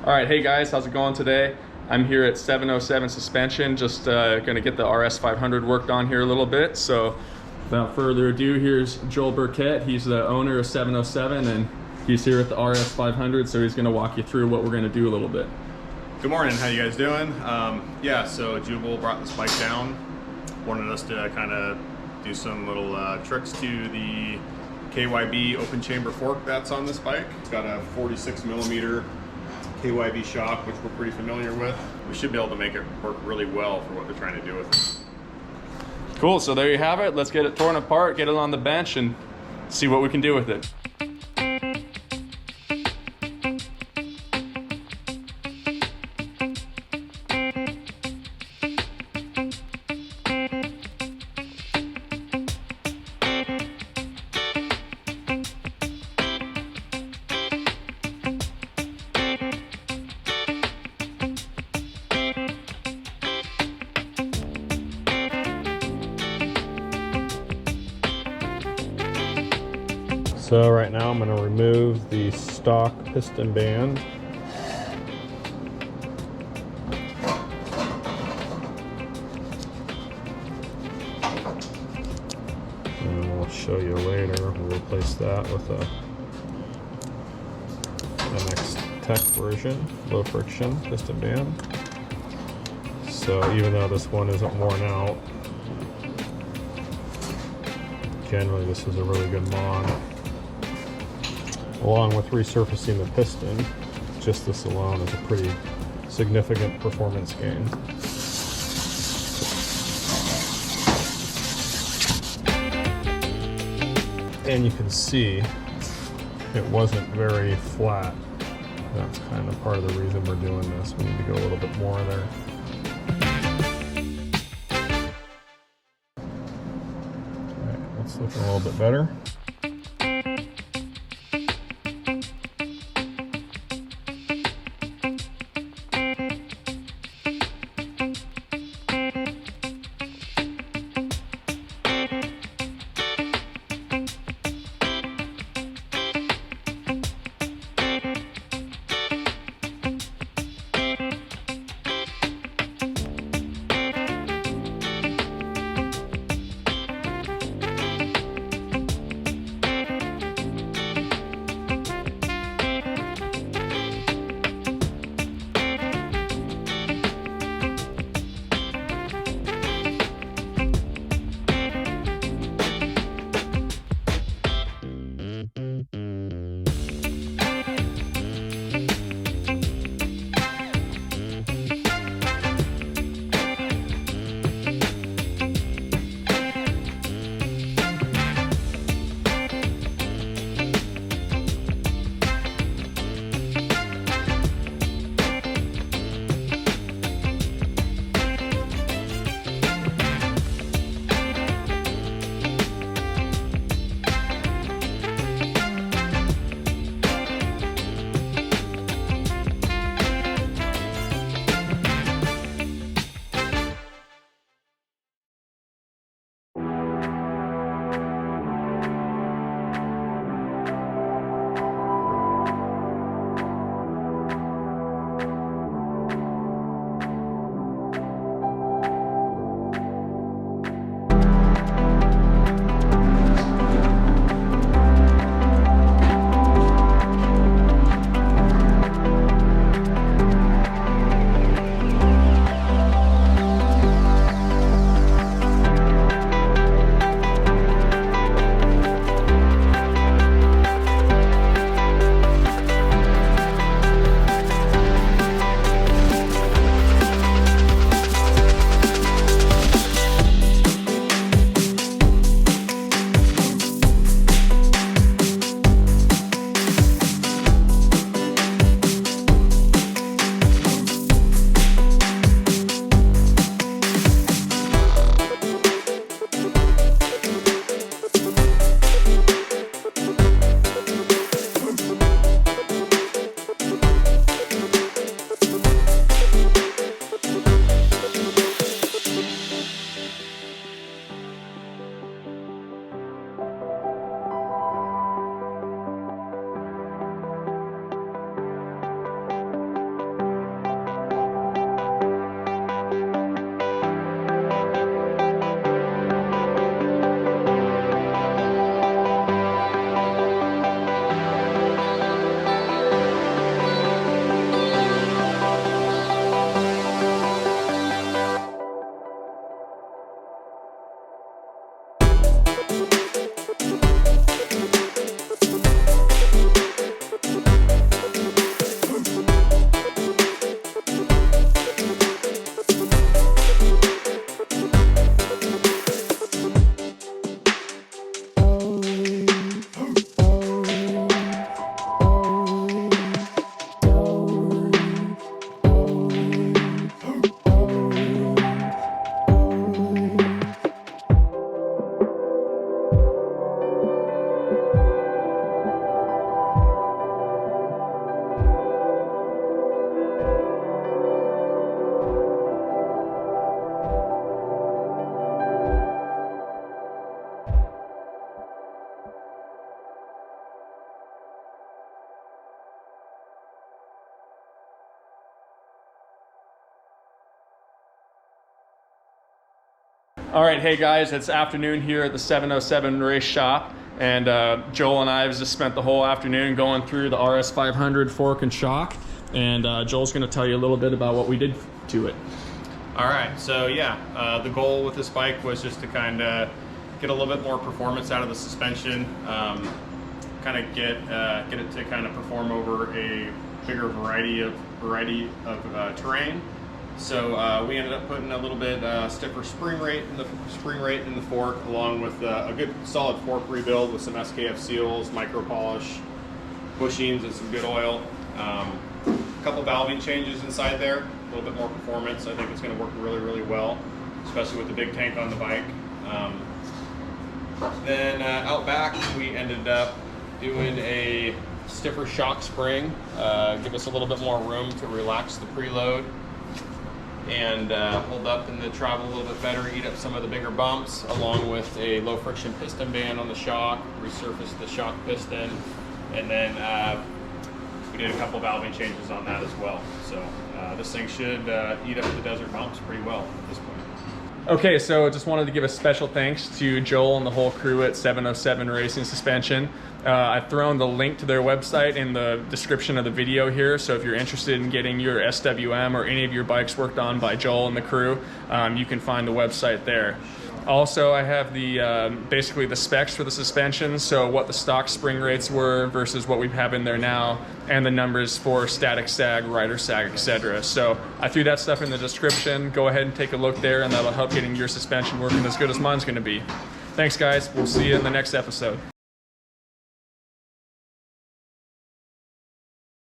All right, hey guys, how's it going today? I'm here at 707 Suspension, just gonna get the RS500 worked on here a little bit. So without further ado, here's Joel Burkett. He's the owner of 707 and he's here at the RS500, so he's gonna walk you through what we're gonna do a little bit. Good morning, how you guys doing? Yeah, so Jubal brought this bike down, wanted us to kind of do some little tricks to the KYB open chamber fork that's on this bike. It's got a 46 millimeter KYB shock, which we're pretty familiar with. We should be able to make it work really well for what they're trying to do with it. Cool, so there you have it. Let's get it torn apart, get it on the bench, and see what we can do with it. So right now I'm going to remove the stock piston band. And we'll show you later. We'll replace that with a next tech version, low friction piston band. So even though this one isn't worn out, generally this is a really good mod. Along with resurfacing the piston, just this alone is a pretty significant performance gain. And you can see it wasn't very flat. That's kind of part of the reason we're doing this. We need to go a little bit more there. All right, that's looking a little bit better. All right, hey guys, it's afternoon here at the 707 race shop, and Joel and I have just spent the whole afternoon going through the RS500 fork and shock, and Joel's going to tell you a little bit about what we did to it. All right, so yeah, the goal with this bike was just to kind of get a little bit more performance out of the suspension, kind of get it to kind of perform over a bigger variety of terrain. So we ended up putting a little bit stiffer spring rate in the fork, along with a good solid fork rebuild with some SKF seals, micro polish, bushings, and some good oil. A couple valving changes inside there, a little bit more performance. I think it's going to work really, really well, especially with the big tank on the bike. Then out back, we ended up doing a stiffer shock spring, give us a little bit more room to relax the preload and hold up in the travel a little bit better, eat up some of the bigger bumps, along with a low friction piston band on the shock, resurface the shock piston, and then we did a couple valving changes on that as well. So this thing should eat up the desert bumps pretty well at this point. Okay, so just wanted to give a special thanks to Joel and the whole crew at 707 Racing Suspension. I've thrown the link to their website in the description of the video here, so if you're interested in getting your SWM or any of your bikes worked on by Joel and the crew, you can find the website there. Also, I have the basically the specs for the suspension, so what the stock spring rates were versus what we have in there now, and the numbers for static sag, rider sag, etc. So I threw that stuff in the description. Go ahead and take a look there, and that'll help getting your suspension working as good as mine's going to be. Thanks, guys. We'll see you in the next episode.